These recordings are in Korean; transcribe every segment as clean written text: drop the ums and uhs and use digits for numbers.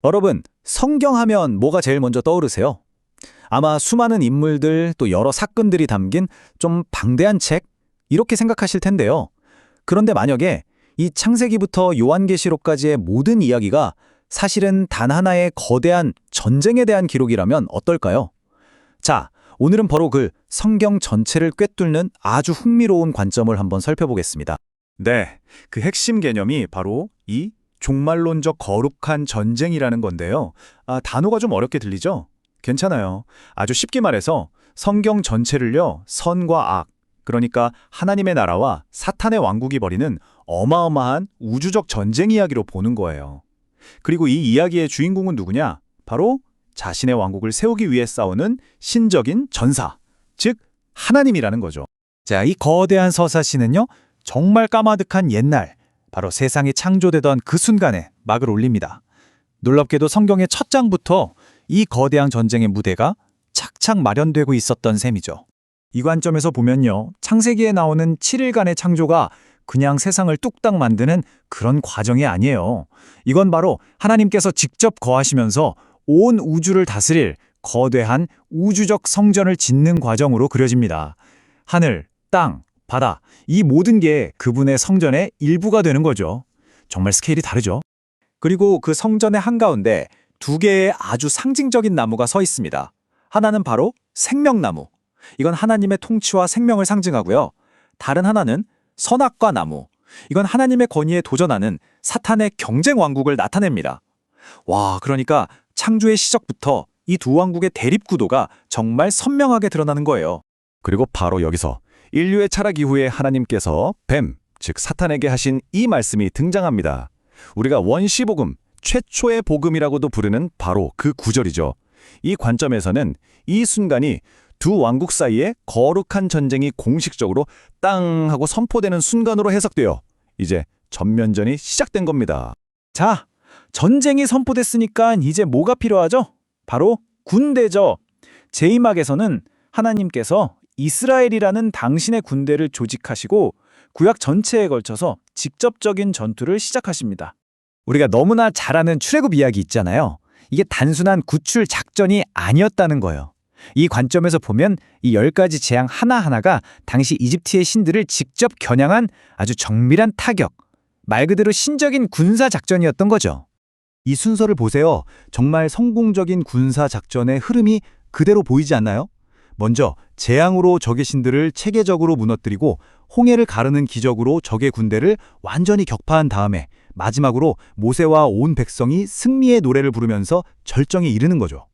여러분, 성경하면 뭐가 제일 먼저 떠오르세요? 아마 수많은 인물들 또 여러 사건들이 담긴 좀 방대한 책? 이렇게 생각하실 텐데요. 그런데 만약에 이 창세기부터 요한계시록까지의 모든 이야기가 사실은 단 하나의 거대한 전쟁에 대한 기록이라면 어떨까요? 자, 오늘은 바로 그 성경 전체를 꿰뚫는 아주 흥미로운 관점을 한번 살펴보겠습니다. 네, 그 핵심 개념이 바로 이 종말론적 거룩한 전쟁이라는 건데요. 단어가 좀 어렵게 들리죠? 괜찮아요. 아주 쉽게 말해서 성경 전체를요, 선과 악, 그러니까 하나님의 나라와 사탄의 왕국이 벌이는 어마어마한 우주적 전쟁 이야기로 보는 거예요. 그리고 이 이야기의 주인공은 누구냐? 바로 자신의 왕국을 세우기 위해 싸우는 신적인 전사, 즉 하나님이라는 거죠. 자, 이 거대한 서사시는요, 정말 까마득한 옛날, 바로 세상이 창조되던 그 순간에 막을 올립니다. 놀랍게도 성경의 첫 장부터 이 거대한 전쟁의 무대가 착착 마련되고 있었던 셈이죠. 이 관점에서 보면요, 창세기에 나오는 7일간의 창조가 그냥 세상을 뚝딱 만드는 그런 과정이 아니에요. 이건 바로 하나님께서 직접 거하시면서 온 우주를 다스릴 거대한 우주적 성전을 짓는 과정으로 그려집니다. 하늘, 땅, 바다, 이 모든 게 그분의 성전의 일부가 되는 거죠. 정말 스케일이 다르죠. 그리고 그 성전의 한가운데 두 개의 아주 상징적인 나무가 서 있습니다. 하나는 바로 생명나무. 이건 하나님의 통치와 생명을 상징하고요. 다른 하나는 선악과 나무. 이건 하나님의 권위에 도전하는 사탄의 경쟁 왕국을 나타냅니다. 와, 그러니까 창조의 시작부터 이 두 왕국의 대립 구도가 정말 선명하게 드러나는 거예요. 그리고 바로 여기서 인류의 타락 이후에 하나님께서 뱀, 즉 사탄에게 하신 이 말씀이 등장합니다. 우리가 원시복음, 최초의 복음이라고도 부르는 바로 그 구절이죠. 이 관점에서는 이 순간이 두 왕국 사이에 거룩한 전쟁이 공식적으로 땅 하고 선포되는 순간으로 해석되어 이제 전면전이 시작된 겁니다. 자, 전쟁이 선포됐으니까 이제 뭐가 필요하죠? 바로 군대죠. 제2막에서는 하나님께서 이스라엘이라는 당신의 군대를 조직하시고 구약 전체에 걸쳐서 직접적인 전투를 시작하십니다. 우리가 너무나 잘 아는 출애굽 이야기 있잖아요. 이게 단순한 구출 작전이 아니었다는 거예요. 이 관점에서 보면 이 10가지 재앙 하나하나가 당시 이집트의 신들을 직접 겨냥한 아주 정밀한 타격, 말 그대로 신적인 군사 작전이었던 거죠. 이 순서를 보세요. 정말 성공적인 군사 작전의 흐름이 그대로 보이지 않나요? 먼저 재앙으로 적의 신들을 체계적으로 무너뜨리고 홍해를 가르는 기적으로 적의 군대를 완전히 격파한 다음에 마지막으로 모세와 온 백성이 승리의 노래를 부르면서 절정에 이르는 거죠.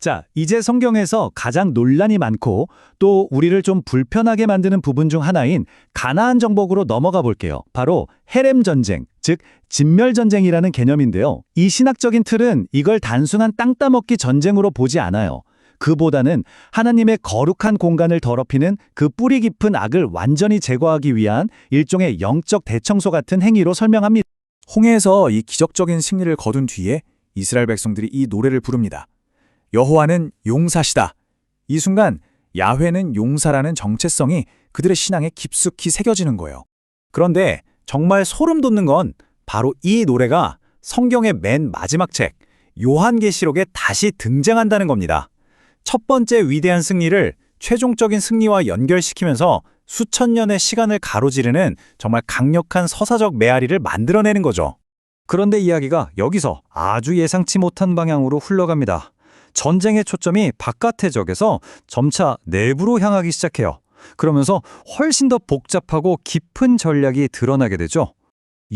자, 이제 성경에서 가장 논란이 많고 또 우리를 좀 불편하게 만드는 부분 중 하나인 가나안 정복으로 넘어가 볼게요. 바로 헤렘 전쟁, 즉 진멸 전쟁이라는 개념인데요. 이 신학적인 틀은 이걸 단순한 땅 따먹기 전쟁으로 보지 않아요. 그보다는 하나님의 거룩한 공간을 더럽히는 그 뿌리 깊은 악을 완전히 제거하기 위한 일종의 영적 대청소 같은 행위로 설명합니다. 홍해에서 이 기적적인 승리를 거둔 뒤에 이스라엘 백성들이 이 노래를 부릅니다. 여호와는 용사시다. 이 순간 야훼는 용사라는 정체성이 그들의 신앙에 깊숙이 새겨지는 거예요. 그런데 정말 소름 돋는 건 바로 이 노래가 성경의 맨 마지막 책 요한계시록에 다시 등장한다는 겁니다. 첫 번째 위대한 승리를 최종적인 승리와 연결시키면서 수천 년의 시간을 가로지르는 정말 강력한 서사적 메아리를 만들어내는 거죠. 그런데 이야기가 여기서 아주 예상치 못한 방향으로 흘러갑니다. 전쟁의 초점이 바깥의 적에서 점차 내부로 향하기 시작해요. 그러면서 훨씬 더 복잡하고 깊은 전략이 드러나게 되죠.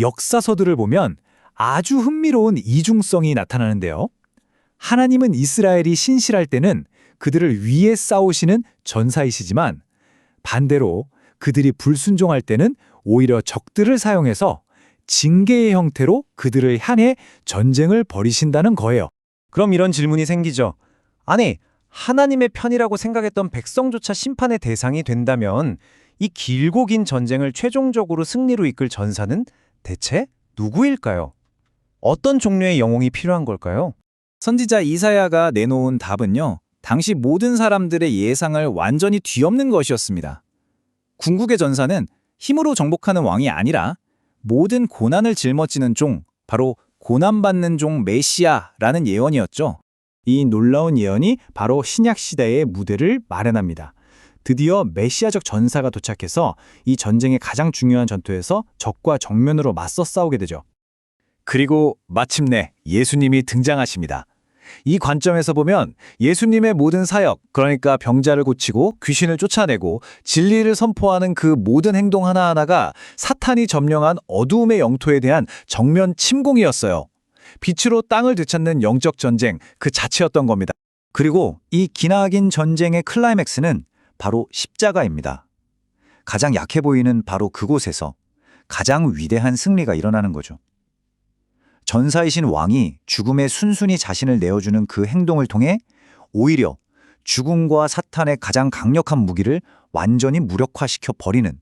역사서들을 보면 아주 흥미로운 이중성이 나타나는데요. 하나님은 이스라엘이 신실할 때는 그들을 위해 싸우시는 전사이시지만 반대로 그들이 불순종할 때는 오히려 적들을 사용해서 징계의 형태로 그들을 향해 전쟁을 벌이신다는 거예요. 그럼 이런 질문이 생기죠. 아니, 하나님의 편이라고 생각했던 백성조차 심판의 대상이 된다면 이 길고 긴 전쟁을 최종적으로 승리로 이끌 전사는 대체 누구일까요? 어떤 종류의 영웅이 필요한 걸까요? 선지자 이사야가 내놓은 답은요, 당시 모든 사람들의 예상을 완전히 뒤엎는 것이었습니다. 궁극의 전사는 힘으로 정복하는 왕이 아니라 모든 고난을 짊어지는 종, 바로 고난받는 종 메시아라는 예언이었죠. 이 놀라운 예언이 바로 신약 시대의 무대를 마련합니다. 드디어 메시아적 전사가 도착해서 이 전쟁의 가장 중요한 전투에서 적과 정면으로 맞서 싸우게 되죠. 그리고 마침내 예수님이 등장하십니다. 이 관점에서 보면 예수님의 모든 사역, 그러니까 병자를 고치고 귀신을 쫓아내고 진리를 선포하는 그 모든 행동 하나하나가 사탄이 점령한 어두움의 영토에 대한 정면 침공이었어요. 빛으로 땅을 되찾는 영적 전쟁 그 자체였던 겁니다. 그리고 이 기나긴 전쟁의 클라이맥스는 바로 십자가입니다. 가장 약해 보이는 바로 그곳에서 가장 위대한 승리가 일어나는 거죠. 전사이신 왕이 죽음에 순순히 자신을 내어주는 그 행동을 통해 오히려 죽음과 사탄의 가장 강력한 무기를 완전히 무력화시켜 버리는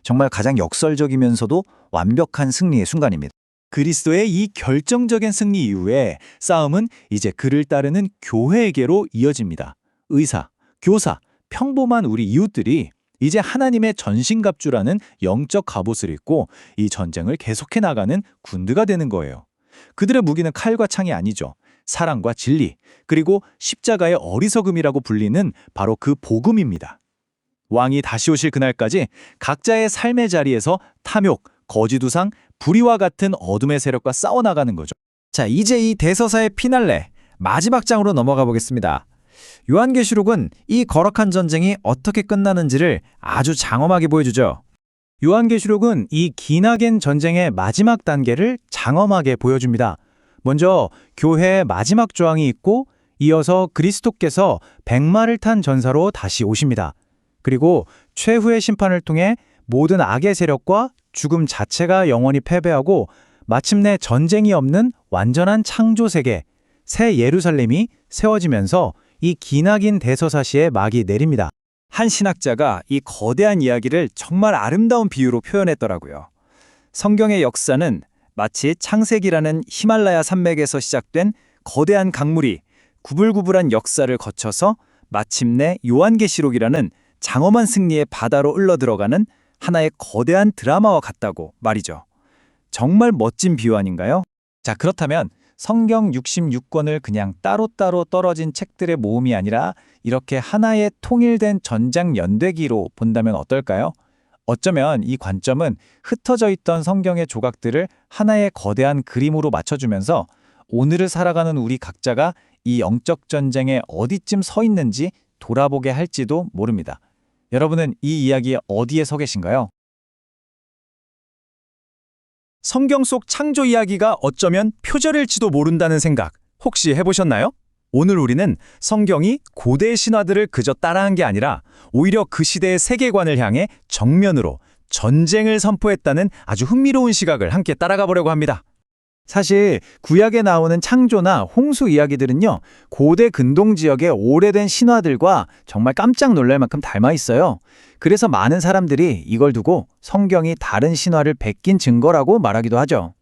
정말 가장 역설적이면서도 완벽한 승리의 순간입니다. 그리스도의 이 결정적인 승리 이후에 싸움은 이제 그를 따르는 교회에게로 이어집니다. 의사, 교사, 평범한 우리 이웃들이 이제 하나님의 전신갑주라는 영적 갑옷을 입고 이 전쟁을 계속해 나가는 군대가 되는 거예요. 그들의 무기는 칼과 창이 아니죠. 사랑과 진리, 그리고 십자가의 어리석음이라고 불리는 바로 그 복음입니다. 왕이 다시 오실 그날까지 각자의 삶의 자리에서 탐욕, 거짓우상, 불의와 같은 어둠의 세력과 싸워나가는 거죠. 자, 이제 이 대서사의 피날레, 마지막 장으로 넘어가 보겠습니다. 요한계시록은 이 거룩한 전쟁이 어떻게 끝나는지를 아주 장엄하게 보여주죠. 요한계시록은 이 기나긴 전쟁의 마지막 단계를 장엄하게 보여줍니다. 먼저 교회의 마지막 조항이 있고 이어서 그리스도께서 백마를 탄 전사로 다시 오십니다. 그리고 최후의 심판을 통해 모든 악의 세력과 죽음 자체가 영원히 패배하고 마침내 전쟁이 없는 완전한 창조 세계, 새 예루살렘이 세워지면서 이 기나긴 대서사시의 막이 내립니다. 한 신학자가 이 거대한 이야기를 정말 아름다운 비유로 표현했더라고요. 성경의 역사는 마치 창세기라는 히말라야 산맥에서 시작된 거대한 강물이 구불구불한 역사를 거쳐서 마침내 요한계시록이라는 장엄한 승리의 바다로 흘러들어가는 하나의 거대한 드라마와 같다고 말이죠. 정말 멋진 비유 아닌가요? 자, 그렇다면 성경 66권을 그냥 따로따로 떨어진 책들의 모음이 아니라 이렇게 하나의 통일된 전장 연대기로 본다면 어떨까요? 어쩌면 이 관점은 흩어져 있던 성경의 조각들을 하나의 거대한 그림으로 맞춰주면서 오늘을 살아가는 우리 각자가 이 영적 전쟁에 어디쯤 서 있는지 돌아보게 할지도 모릅니다. 여러분은 이 이야기에 어디에 서 계신가요? 성경 속 창조 이야기가 어쩌면 표절일지도 모른다는 생각 혹시 해보셨나요? 오늘 우리는 성경이 고대 신화들을 그저 따라한 게 아니라 오히려 그 시대의 세계관을 향해 정면으로 전쟁을 선포했다는 아주 흥미로운 시각을 함께 따라가 보려고 합니다. 사실 구약에 나오는 창조나 홍수 이야기들은요, 고대 근동 지역의 오래된 신화들과 정말 깜짝 놀랄 만큼 닮아 있어요. 그래서 많은 사람들이 이걸 두고 성경이 다른 신화를 베낀 증거라고 말하기도 하죠.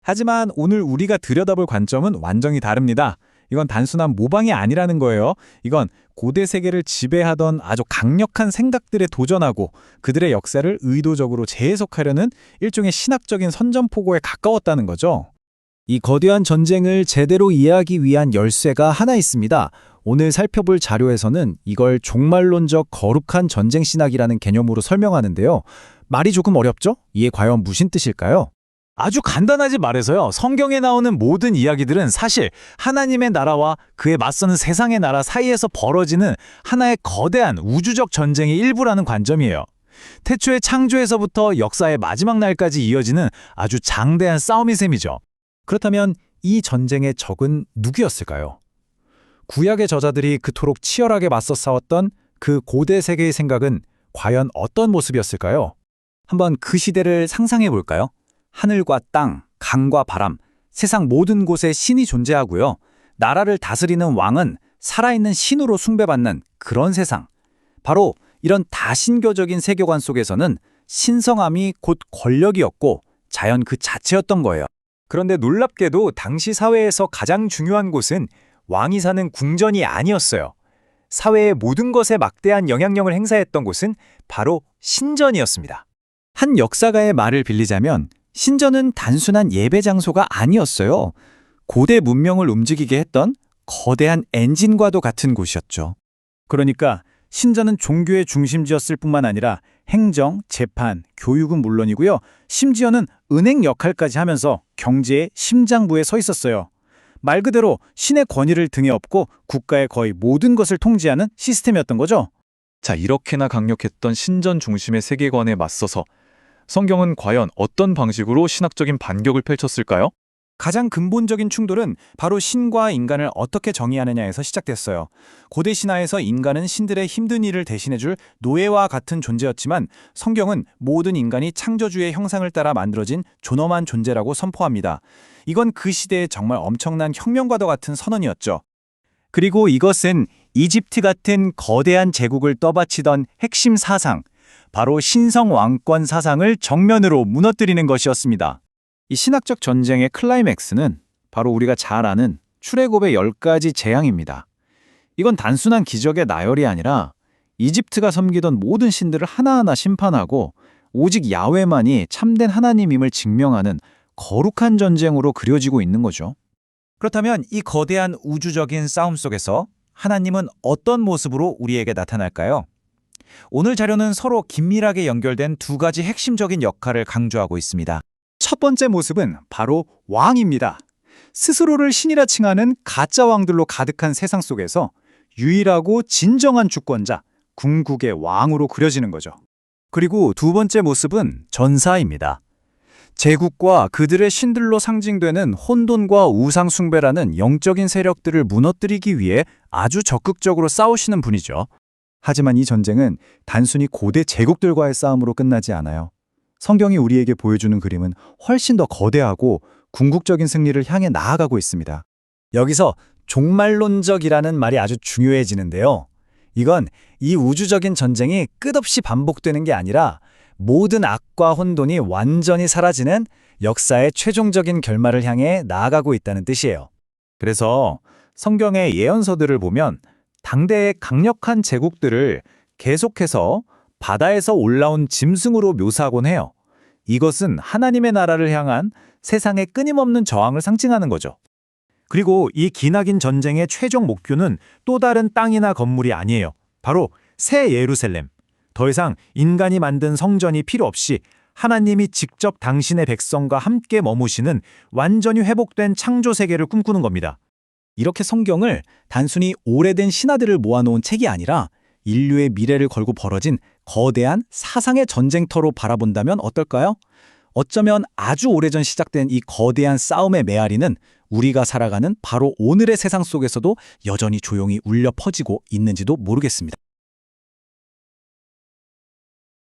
하지만 오늘 우리가 들여다볼 관점은 완전히 다릅니다. 이건 단순한 모방이 아니라는 거예요. 이건 고대 세계를 지배하던 아주 강력한 생각들에 도전하고 그들의 역사를 의도적으로 재해석하려는 일종의 신학적인 선전포고에 가까웠다는 거죠. 이 거대한 전쟁을 제대로 이해하기 위한 열쇠가 하나 있습니다. 오늘 살펴볼 자료에서는 이걸 종말론적 거룩한 전쟁 신학이라는 개념으로 설명하는데요. 말이 조금 어렵죠? 이게 과연 무슨 뜻일까요? 아주 간단하게 말해서요. 성경에 나오는 모든 이야기들은 사실 하나님의 나라와 그에 맞서는 세상의 나라 사이에서 벌어지는 하나의 거대한 우주적 전쟁의 일부라는 관점이에요. 태초의 창조에서부터 역사의 마지막 날까지 이어지는 아주 장대한 싸움인 셈이죠. 그렇다면 이 전쟁의 적은 누구였을까요? 구약의 저자들이 그토록 치열하게 맞서 싸웠던 그 고대 세계의 생각은 과연 어떤 모습이었을까요? 한번 그 시대를 상상해 볼까요? 하늘과 땅, 강과 바람, 세상 모든 곳에 신이 존재하고요. 나라를 다스리는 왕은 살아있는 신으로 숭배받는 그런 세상. 바로 이런 다신교적인 세계관 속에서는 신성함이 곧 권력이었고 자연 그 자체였던 거예요. 그런데 놀랍게도 당시 사회에서 가장 중요한 곳은 왕이 사는 궁전이 아니었어요. 사회의 모든 것에 막대한 영향력을 행사했던 곳은 바로 신전이었습니다. 한 역사가의 말을 빌리자면 신전은 단순한 예배 장소가 아니었어요. 고대 문명을 움직이게 했던 거대한 엔진과도 같은 곳이었죠. 그러니까 신전은 종교의 중심지였을 뿐만 아니라 행정, 재판, 교육은 물론이고요. 심지어는 은행 역할까지 하면서 경제의 심장부에 서 있었어요. 말 그대로 신의 권위를 등에 업고 국가의 거의 모든 것을 통제하는 시스템이었던 거죠. 자, 이렇게나 강력했던 신전 중심의 세계관에 맞서서 성경은 과연 어떤 방식으로 신학적인 반격을 펼쳤을까요? 가장 근본적인 충돌은 바로 신과 인간을 어떻게 정의하느냐에서 시작됐어요. 고대 신화에서 인간은 신들의 힘든 일을 대신해줄 노예와 같은 존재였지만 성경은 모든 인간이 창조주의 형상을 따라 만들어진 존엄한 존재라고 선포합니다. 이건 그 시대의 정말 엄청난 혁명과도 같은 선언이었죠. 그리고 이것은 이집트 같은 거대한 제국을 떠받치던 핵심 사상, 바로 신성 왕권 사상을 정면으로 무너뜨리는 것이었습니다. 이 신학적 전쟁의 클라이맥스는 바로 우리가 잘 아는 출애굽의 10가지 재앙입니다. 이건 단순한 기적의 나열이 아니라 이집트가 섬기던 모든 신들을 하나하나 심판하고 오직 야훼만이 참된 하나님임을 증명하는 거룩한 전쟁으로 그려지고 있는 거죠. 그렇다면 이 거대한 우주적인 싸움 속에서 하나님은 어떤 모습으로 우리에게 나타날까요? 오늘 자료는 서로 긴밀하게 연결된 두 가지 핵심적인 역할을 강조하고 있습니다. 첫 번째 모습은 바로 왕입니다. 스스로를 신이라 칭하는 가짜 왕들로 가득한 세상 속에서 유일하고 진정한 주권자, 궁극의 왕으로 그려지는 거죠. 그리고 두 번째 모습은 전사입니다. 제국과 그들의 신들로 상징되는 혼돈과 우상 숭배라는 영적인 세력들을 무너뜨리기 위해 아주 적극적으로 싸우시는 분이죠. 하지만 이 전쟁은 단순히 고대 제국들과의 싸움으로 끝나지 않아요. 성경이 우리에게 보여주는 그림은 훨씬 더 거대하고 궁극적인 승리를 향해 나아가고 있습니다. 여기서 종말론적이라는 말이 아주 중요해지는데요. 이건 이 우주적인 전쟁이 끝없이 반복되는 게 아니라 모든 악과 혼돈이 완전히 사라지는 역사의 최종적인 결말을 향해 나아가고 있다는 뜻이에요. 그래서 성경의 예언서들을 보면 당대의 강력한 제국들을 계속해서 바다에서 올라온 짐승으로 묘사하곤 해요. 이것은 하나님의 나라를 향한 세상의 끊임없는 저항을 상징하는 거죠. 그리고 이 기나긴 전쟁의 최종 목표는 또 다른 땅이나 건물이 아니에요. 바로 새 예루살렘. 더 이상 인간이 만든 성전이 필요 없이 하나님이 직접 당신의 백성과 함께 머무시는 완전히 회복된 창조 세계를 꿈꾸는 겁니다. 이렇게 성경을 단순히 오래된 신화들을 모아놓은 책이 아니라 인류의 미래를 걸고 벌어진 거대한 사상의 전쟁터로 바라본다면 어떨까요? 어쩌면 아주 오래전 시작된 이 거대한 싸움의 메아리는 우리가 살아가는 바로 오늘의 세상 속에서도 여전히 조용히 울려 퍼지고 있는지도 모르겠습니다.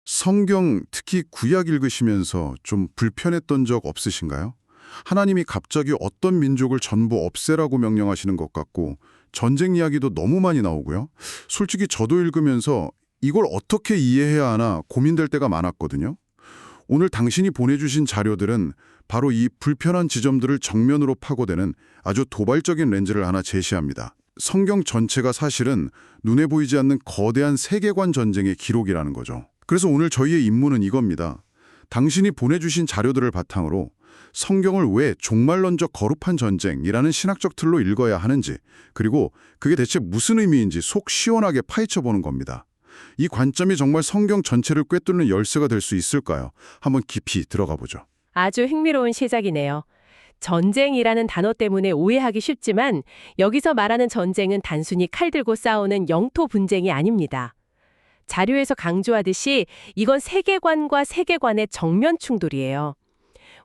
성경, 특히 구약 읽으시면서 좀 불편했던 적 없으신가요? 하나님이 갑자기 어떤 민족을 전부 없애라고 명령하시는 것 같고 전쟁 이야기도 너무 많이 나오고요. 솔직히 저도 읽으면서 이걸 어떻게 이해해야 하나 고민될 때가 많았거든요. 오늘 당신이 보내주신 자료들은 바로 이 불편한 지점들을 정면으로 파고드는 아주 도발적인 렌즈를 하나 제시합니다. 성경 전체가 사실은 눈에 보이지 않는 거대한 세계관 전쟁의 기록이라는 거죠. 그래서 오늘 저희의 임무는 이겁니다. 당신이 보내주신 자료들을 바탕으로 성경을 왜 종말론적 거룩한 전쟁이라는 신학적 틀로 읽어야 하는지, 그리고 그게 대체 무슨 의미인지 속 시원하게 파헤쳐보는 겁니다. 이 관점이 정말 성경 전체를 꿰뚫는 열쇠가 될 수 있을까요? 한번 깊이 들어가 보죠. 아주 흥미로운 시작이네요. 전쟁이라는 단어 때문에 오해하기 쉽지만 여기서 말하는 전쟁은 단순히 칼 들고 싸우는 영토 분쟁이 아닙니다. 자료에서 강조하듯이 이건 세계관과 세계관의 정면 충돌이에요.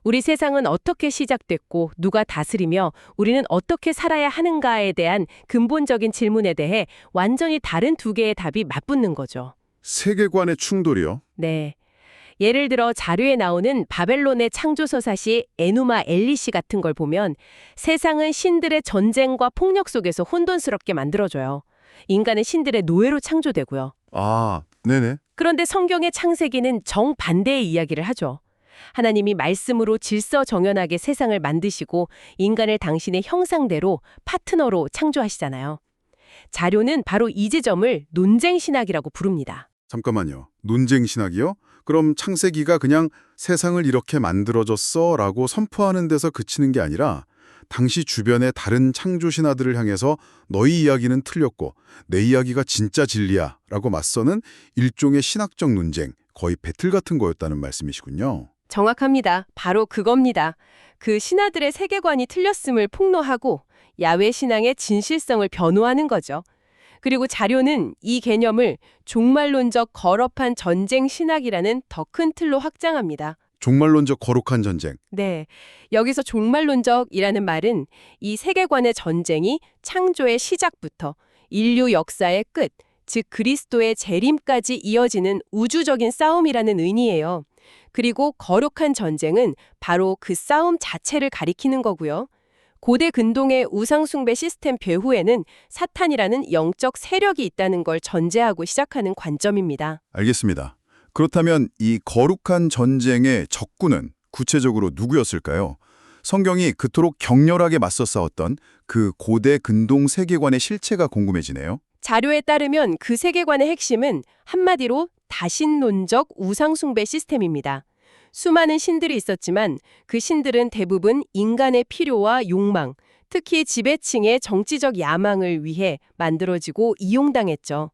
우리 세상은 어떻게 시작됐고 누가 다스리며 우리는 어떻게 살아야 하는가에 대한 근본적인 질문에 대해 완전히 다른 두 개의 답이 맞붙는 거죠. 세계관의 충돌이요? 네. 예를 들어 자료에 나오는 바벨론의 창조서사시 에누마 엘리시 같은 걸 보면 세상은 신들의 전쟁과 폭력 속에서 혼돈스럽게 만들어져요. 인간은 신들의 노예로 창조되고요. 아, 네네. 그런데 성경의 창세기는 정반대의 이야기를 하죠. 하나님이 말씀으로 질서정연하게 세상을 만드시고 인간을 당신의 형상대로 파트너로 창조하시잖아요. 자료는 바로 이 지점을 논쟁신학이라고 부릅니다. 잠깐만요. 논쟁 신학이요? 그럼 창세기가 그냥 세상을 이렇게 만들어졌어 라고 선포하는 데서 그치는 게 아니라 당시 주변의 다른 창조 신화들을 향해서 너희 이야기는 틀렸고 내 이야기가 진짜 진리야 라고 맞서는 일종의 신학적 논쟁, 거의 배틀 같은 거였다는 말씀이시군요. 정확합니다. 바로 그겁니다. 그 신하들의 세계관이 틀렸음을 폭로하고 야훼 신앙의 진실성을 변호하는 거죠. 그리고 자료는 이 개념을 종말론적 거럽한 전쟁 신학이라는 더 큰 틀로 확장합니다. 종말론적 거룩한 전쟁. 네, 여기서 종말론적이라는 말은 이 세계관의 전쟁이 창조의 시작부터 인류 역사의 끝, 즉 그리스도의 재림까지 이어지는 우주적인 싸움이라는 의미예요. 그리고 거룩한 전쟁은 바로 그 싸움 자체를 가리키는 거고요. 고대 근동의 우상숭배 시스템 배후에는 사탄이라는 영적 세력이 있다는 걸 전제하고 시작하는 관점입니다. 알겠습니다. 그렇다면 이 거룩한 전쟁의 적군은 구체적으로 누구였을까요? 성경이 그토록 격렬하게 맞서 싸웠던 그 고대 근동 세계관의 실체가 궁금해지네요. 자료에 따르면 그 세계관의 핵심은 한마디로 다신론적 우상숭배 시스템입니다. 수많은 신들이 있었지만 그 신들은 대부분 인간의 필요와 욕망, 특히 지배층의 정치적 야망을 위해 만들어지고 이용당했죠.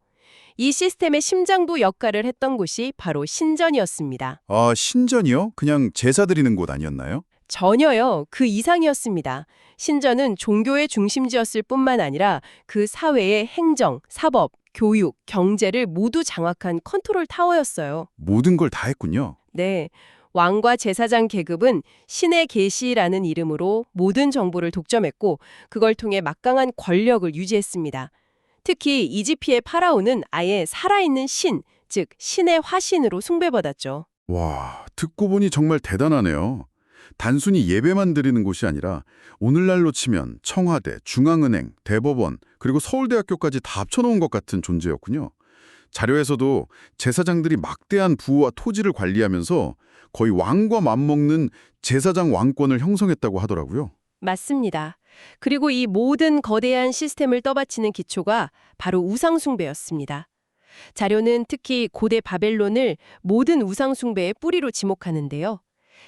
이 시스템의 심장부 역할을 했던 곳이 바로 신전이었습니다. 아, 신전이요? 그냥 제사 드리는 곳 아니었나요? 전혀요. 그 이상이었습니다. 신전은 종교의 중심지였을 뿐만 아니라 그 사회의 행정, 사법, 교육, 경제를 모두 장악한 컨트롤 타워였어요. 모든 걸 다 했군요. 네. 왕과 제사장 계급은 신의 계시라는 이름으로 모든 정보를 독점했고 그걸 통해 막강한 권력을 유지했습니다. 특히 이집트의 파라오는 아예 살아있는 신, 즉 신의 화신으로 숭배받았죠. 와, 듣고 보니 정말 대단하네요. 단순히 예배만 드리는 곳이 아니라 오늘날로 치면 청와대, 중앙은행, 대법원, 그리고 서울대학교까지 다 합쳐놓은 것 같은 존재였군요. 자료에서도 제사장들이 막대한 부와 토지를 관리하면서 거의 왕과 맞먹는 제사장 왕권을 형성했다고 하더라고요. 맞습니다. 그리고 이 모든 거대한 시스템을 떠받치는 기초가 바로 우상숭배였습니다. 자료는 특히 고대 바벨론을 모든 우상숭배의 뿌리로 지목하는데요.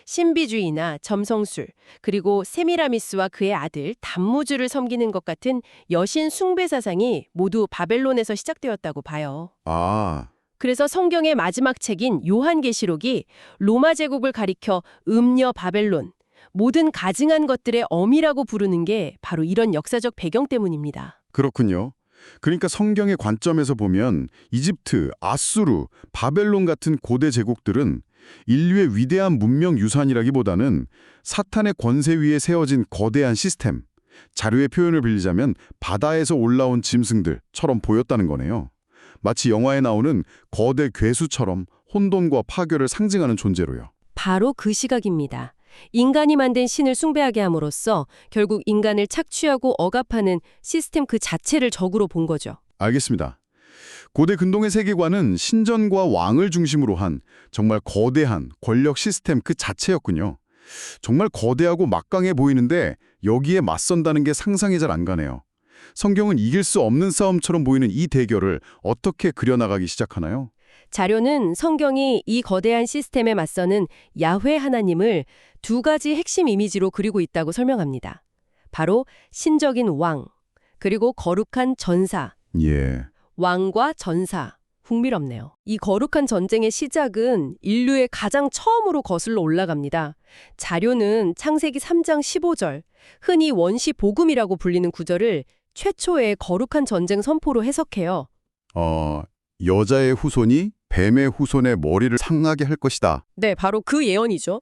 신비주의나 점성술, 그리고 세미라미스와 그의 아들 담무주를 섬기는 것 같은 여신 숭배 사상이 모두 바벨론에서 시작되었다고 봐요. 아, 그래서 성경의 마지막 책인 요한계시록이 로마 제국을 가리켜 음녀 바벨론, 모든 가증한 것들의 어미라고 부르는 게 바로 이런 역사적 배경 때문입니다. 그렇군요. 그러니까 성경의 관점에서 보면 이집트, 아수르, 바벨론 같은 고대 제국들은 인류의 위대한 문명 유산이라기보다는 사탄의 권세 위에 세워진 거대한 시스템, 자료의 표현을 빌리자면 바다에서 올라온 짐승들처럼 보였다는 거네요. 마치 영화에 나오는 거대 괴수처럼 혼돈과 파괴를 상징하는 존재로요. 바로 그 시각입니다. 인간이 만든 신을 숭배하게 함으로써 결국 인간을 착취하고 억압하는 시스템 그 자체를 적으로 본 거죠. 알겠습니다. 고대 근동의 세계관은 신전과 왕을 중심으로 한 정말 거대한 권력 시스템 그 자체였군요. 정말 거대하고 막강해 보이는데 여기에 맞선다는 게 상상이 잘 안 가네요. 성경은 이길 수 없는 싸움처럼 보이는 이 대결을 어떻게 그려나가기 시작하나요? 자료는 성경이 이 거대한 시스템에 맞서는 야훼 하나님을 두 가지 핵심 이미지로 그리고 있다고 설명합니다. 바로 신적인 왕, 그리고 거룩한 전사. 예. 왕과 전사. 흥미롭네요. 이 거룩한 전쟁의 시작은 인류의 가장 처음으로 거슬러 올라갑니다. 자료는 창세기 3장 15절, 흔히 원시 복음이라고 불리는 구절을 최초의 거룩한 전쟁 선포로 해석해요. 여자의 후손이 뱀의 후손의 머리를 상하게 할 것이다. 네, 바로 그 예언이죠.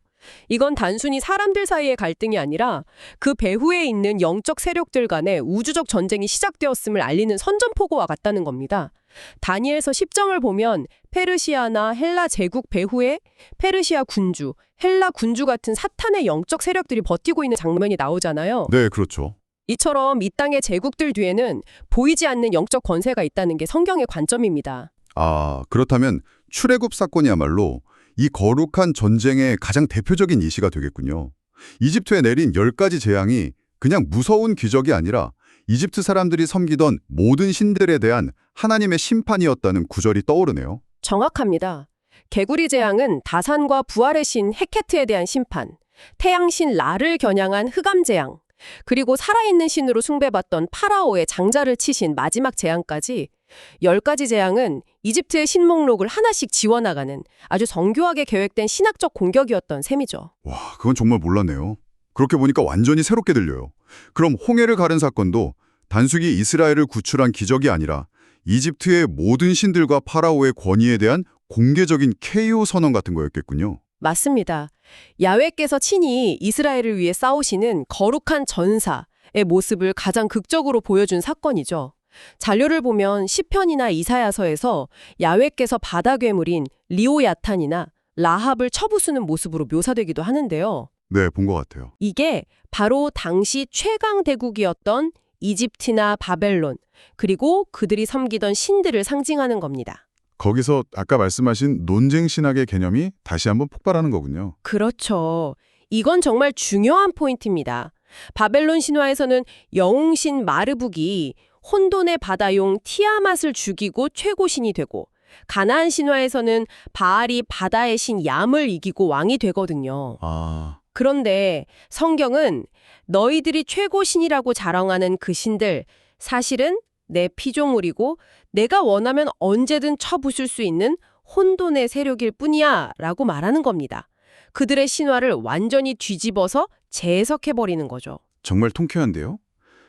이건 단순히 사람들 사이의 갈등이 아니라 그 배후에 있는 영적 세력들 간의 우주적 전쟁이 시작되었음을 알리는 선전포고와 같다는 겁니다. 다니엘서 10장을 보면 페르시아나 헬라 제국 배후에 페르시아 군주, 헬라 군주 같은 사탄의 영적 세력들이 버티고 있는 장면이 나오잖아요. 네, 그렇죠. 이처럼 이 땅의 제국들 뒤에는 보이지 않는 영적 권세가 있다는 게 성경의 관점입니다. 아, 그렇다면 출애굽 사건이야말로 이 거룩한 전쟁의 가장 대표적인 예시가 되겠군요. 이집트에 내린 10가지 재앙이 그냥 무서운 기적이 아니라 이집트 사람들이 섬기던 모든 신들에 대한 하나님의 심판이었다는 구절이 떠오르네요. 정확합니다. 개구리 재앙은 다산과 부활의 신 헤케트에 대한 심판, 태양신 라를 겨냥한 흑암 재앙, 그리고 살아있는 신으로 숭배받던 파라오의 장자를 치신 마지막 재앙까지 10가지 재앙은 이집트의 신목록을 하나씩 지워나가는 아주 정교하게 계획된 신학적 공격이었던 셈이죠. 와, 그건 정말 몰랐네요. 그렇게 보니까 완전히 새롭게 들려요. 그럼 홍해를 가른 사건도 단순히 이스라엘을 구출한 기적이 아니라 이집트의 모든 신들과 파라오의 권위에 대한 공개적인 KO 선언 같은 거였겠군요. 맞습니다. 야훼께서 친히 이스라엘을 위해 싸우시는 거룩한 전사의 모습을 가장 극적으로 보여준 사건이죠. 자료를 보면 시편이나 이사야서에서 야훼께서 바다 괴물인 리오야탄이나 라합을 쳐부수는 모습으로 묘사되기도 하는데요. 네, 본 것 같아요. 이게 바로 당시 최강 대국이었던 이집트나 바벨론, 그리고 그들이 섬기던 신들을 상징하는 겁니다. 거기서 아까 말씀하신 논쟁 신학의 개념이 다시 한번 폭발하는 거군요. 그렇죠. 이건 정말 중요한 포인트입니다. 바벨론 신화에서는 영웅신 마르북이 혼돈의 바다용 티아맛을 죽이고 최고신이 되고, 가나안 신화에서는 바알이 바다의 신 얌을 이기고 왕이 되거든요. 그런데 성경은 너희들이 최고신이라고 자랑하는 그 신들, 사실은 내 피조물이고 내가 원하면 언제든 쳐부술 수 있는 혼돈의 세력일 뿐이야 라고 말하는 겁니다. 그들의 신화를 완전히 뒤집어서 재해석해버리는 거죠. 정말 통쾌한데요?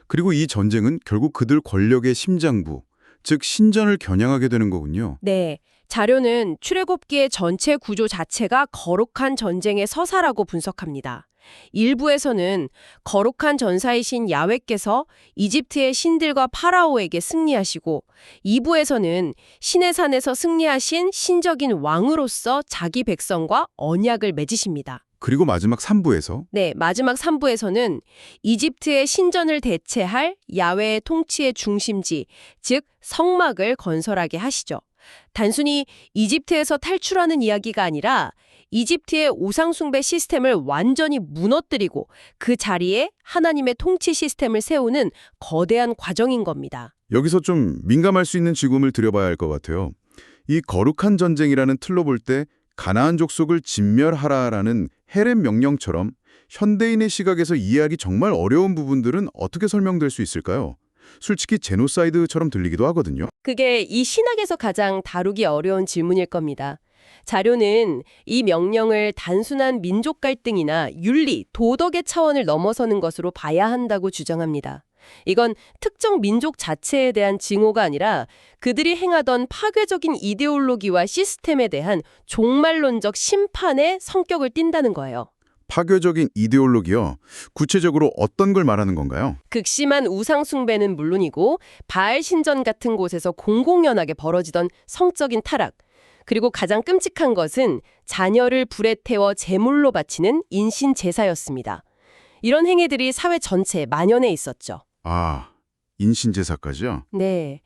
그리고 이 전쟁은 결국 그들 권력의 심장부, 즉 신전을 겨냥하게 되는 거군요. 네, 자료는 출애굽기의 전체 구조 자체가 거룩한 전쟁의 서사라고 분석합니다. 일부에서는 거룩한 전사이신 야훼께서 이집트의 신들과 파라오에게 승리하시고, 2부에서는 신의 산에서 승리하신 신적인 왕으로서 자기 백성과 언약을 맺으십니다. 그리고 마지막 3부에서 네, 마지막 3부에서는 이집트의 신전을 대체할 야훼의 통치의 중심지, 즉 성막을 건설하게 하시죠. 단순히 이집트에서 탈출하는 이야기가 아니라 이집트의 우상숭배 시스템을 완전히 무너뜨리고 그 자리에 하나님의 통치 시스템을 세우는 거대한 과정인 겁니다. 여기서 좀 민감할 수 있는 짚음을 드려봐야 할 것 같아요. 이 거룩한 전쟁이라는 틀로 볼 때 가나안 족속을 진멸하라라는 헤렘 명령처럼 현대인의 시각에서 이해하기 정말 어려운 부분들은 어떻게 설명될 수 있을까요? 솔직히 제노사이드처럼 들리기도 하거든요. 그게 이 신학에서 가장 다루기 어려운 질문일 겁니다. 자료는 이 명령을 단순한 민족 갈등이나 윤리, 도덕의 차원을 넘어서는 것으로 봐야 한다고 주장합니다. 이건 특정 민족 자체에 대한 징후가 아니라 그들이 행하던 파괴적인 이데올로기와 시스템에 대한 종말론적 심판의 성격을 띈다는 거예요. 파괴적인 이데올로기요. 구체적으로 어떤 걸 말하는 건가요? 극심한 우상 숭배는 물론이고 바알 신전 같은 곳에서 공공연하게 벌어지던 성적인 타락, 그리고 가장 끔찍한 것은 자녀를 불에 태워 제물로 바치는 인신 제사였습니다. 이런 행위들이 사회 전체에 만연해 있었죠. 인신제사까지요? 네.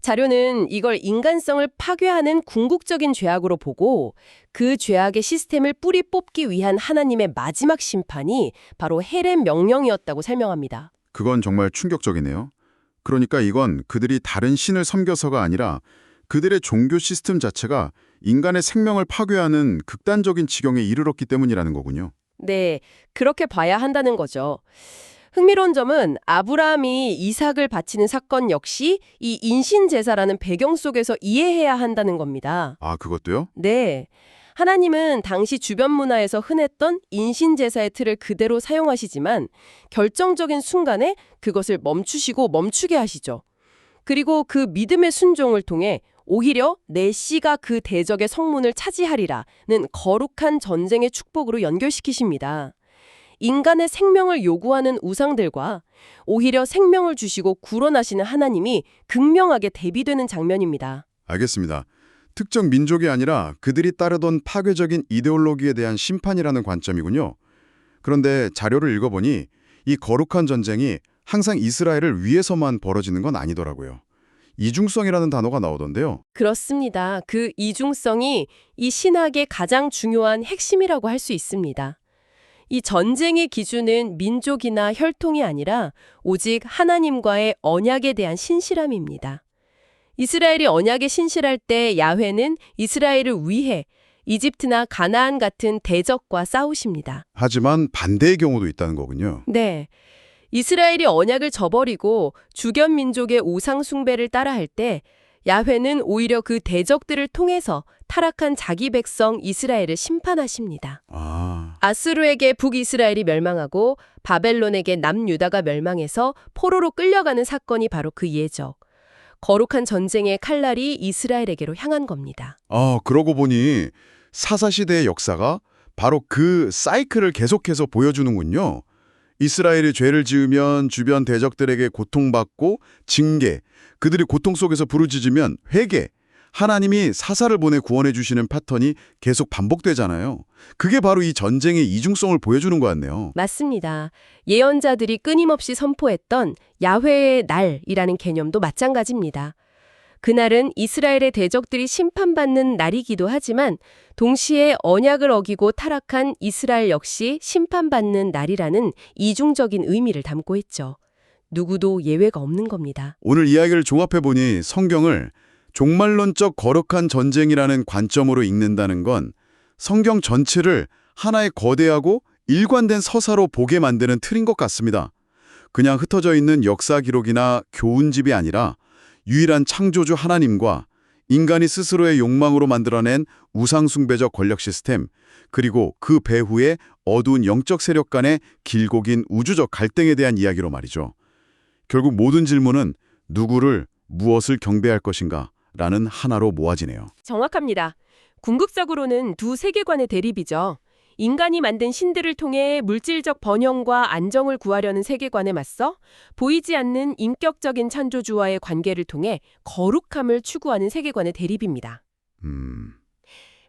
자료는 이걸 인간성을 파괴하는 궁극적인 죄악으로 보고 그 죄악의 시스템을 뿌리 뽑기 위한 하나님의 마지막 심판이 바로 헤렘 명령이었다고 설명합니다. 그건 정말 충격적이네요. 그러니까 이건 그들이 다른 신을 섬겨서가 아니라 그들의 종교 시스템 자체가 인간의 생명을 파괴하는 극단적인 지경에 이르렀기 때문이라는 거군요. 네, 그렇게 봐야 한다는 거죠. 흥미로운 점은 아브라함이 이삭을 바치는 사건 역시 이 인신제사라는 배경 속에서 이해해야 한다는 겁니다. 그것도요? 네. 하나님은 당시 주변 문화에서 흔했던 인신제사의 틀을 그대로 사용하시지만 결정적인 순간에 그것을 멈추시고 멈추게 하시죠. 그리고 그 믿음의 순종을 통해 오히려 내 씨가 그 대적의 성문을 차지하리라는 거룩한 전쟁의 축복으로 연결시키십니다. 인간의 생명을 요구하는 우상들과 오히려 생명을 주시고 구원하시는 하나님이 극명하게 대비되는 장면입니다. 알겠습니다. 특정 민족이 아니라 그들이 따르던 파괴적인 이데올로기에 대한 심판이라는 관점이군요. 그런데 자료를 읽어보니 이 거룩한 전쟁이 항상 이스라엘을 위해서만 벌어지는 건 아니더라고요. 이중성이라는 단어가 나오던데요. 그렇습니다. 그 이중성이 이 신학의 가장 중요한 핵심이라고 할 수 있습니다. 이 전쟁의 기준은 민족이나 혈통이 아니라 오직 하나님과의 언약에 대한 신실함입니다. 이스라엘이 언약에 신실할 때 야훼는 이스라엘을 위해 이집트나 가나안 같은 대적과 싸우십니다. 하지만 반대의 경우도 있다는 거군요. 네. 이스라엘이 언약을 저버리고 주변 민족의 우상 숭배를 따라할 때 야훼는 오히려 그 대적들을 통해서 타락한 자기 백성 이스라엘을 심판하십니다. 아수르에게 북이스라엘이 멸망하고 바벨론에게 남유다가 멸망해서 포로로 끌려가는 사건이 바로 그 예적. 거룩한 전쟁의 칼날이 이스라엘에게로 향한 겁니다. 그러고 보니 사사시대의 역사가 바로 그 사이클을 계속해서 보여주는군요. 이스라엘이 죄를 지으면 주변 대적들에게 고통받고 징계, 그들이 고통 속에서 부르짖으면 회개, 하나님이 사사를 보내 구원해 주시는 패턴이 계속 반복되잖아요. 그게 바로 이 전쟁의 이중성을 보여주는 것 같네요. 맞습니다. 예언자들이 끊임없이 선포했던 야훼의 날이라는 개념도 마찬가지입니다. 그날은 이스라엘의 대적들이 심판받는 날이기도 하지만 동시에 언약을 어기고 타락한 이스라엘 역시 심판받는 날이라는 이중적인 의미를 담고 있죠. 누구도 예외가 없는 겁니다. 오늘 이야기를 종합해보니 성경을 종말론적 거룩한 전쟁이라는 관점으로 읽는다는 건 성경 전체를 하나의 거대하고 일관된 서사로 보게 만드는 틀인 것 같습니다. 그냥 흩어져 있는 역사 기록이나 교훈집이 아니라 유일한 창조주 하나님과 인간이 스스로의 욕망으로 만들어낸 우상숭배적 권력 시스템, 그리고 그 배후의 어두운 영적 세력 간의 길고 긴 우주적 갈등에 대한 이야기로 말이죠. 결국 모든 질문은 누구를, 무엇을 경배할 것인가 라는 하나로 모아지네요. 정확합니다. 궁극적으로는 두 세계관의 대립이죠. 인간이 만든 신들을 통해 물질적 번영과 안정을 구하려는 세계관에 맞서 보이지 않는 인격적인 창조주와의 관계를 통해 거룩함을 추구하는 세계관의 대립입니다.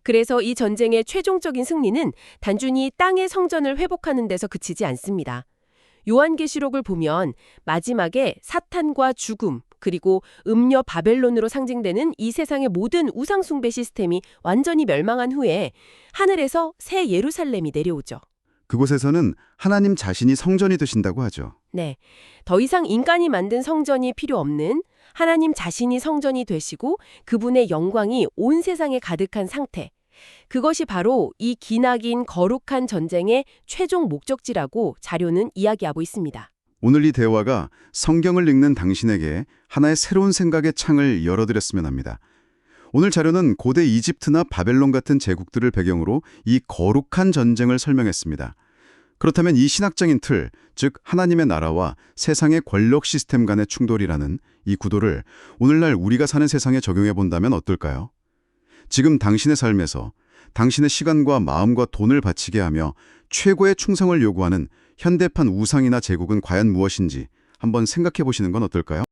그래서 이 전쟁의 최종적인 승리는 단순히 땅의 성전을 회복하는 데서 그치지 않습니다. 요한계시록을 보면 마지막에 사탄과 죽음, 그리고 음녀 바벨론으로 상징되는 이 세상의 모든 우상숭배 시스템이 완전히 멸망한 후에 하늘에서 새 예루살렘이 내려오죠. 그곳에서는 하나님 자신이 성전이 되신다고 하죠. 네, 더 이상 인간이 만든 성전이 필요 없는 하나님 자신이 성전이 되시고 그분의 영광이 온 세상에 가득한 상태. 그것이 바로 이 기나긴 거룩한 전쟁의 최종 목적지라고 자료는 이야기하고 있습니다. 오늘 이 대화가 성경을 읽는 당신에게 하나의 새로운 생각의 창을 열어드렸으면 합니다. 오늘 자료는 고대 이집트나 바벨론 같은 제국들을 배경으로 이 거룩한 전쟁을 설명했습니다. 그렇다면 이 신학적인 틀, 즉 하나님의 나라와 세상의 권력 시스템 간의 충돌이라는 이 구도를 오늘날 우리가 사는 세상에 적용해 본다면 어떨까요? 지금 당신의 삶에서 당신의 시간과 마음과 돈을 바치게 하며 최고의 충성을 요구하는 현대판 우상이나 제국은 과연 무엇인지 한번 생각해 보시는 건 어떨까요?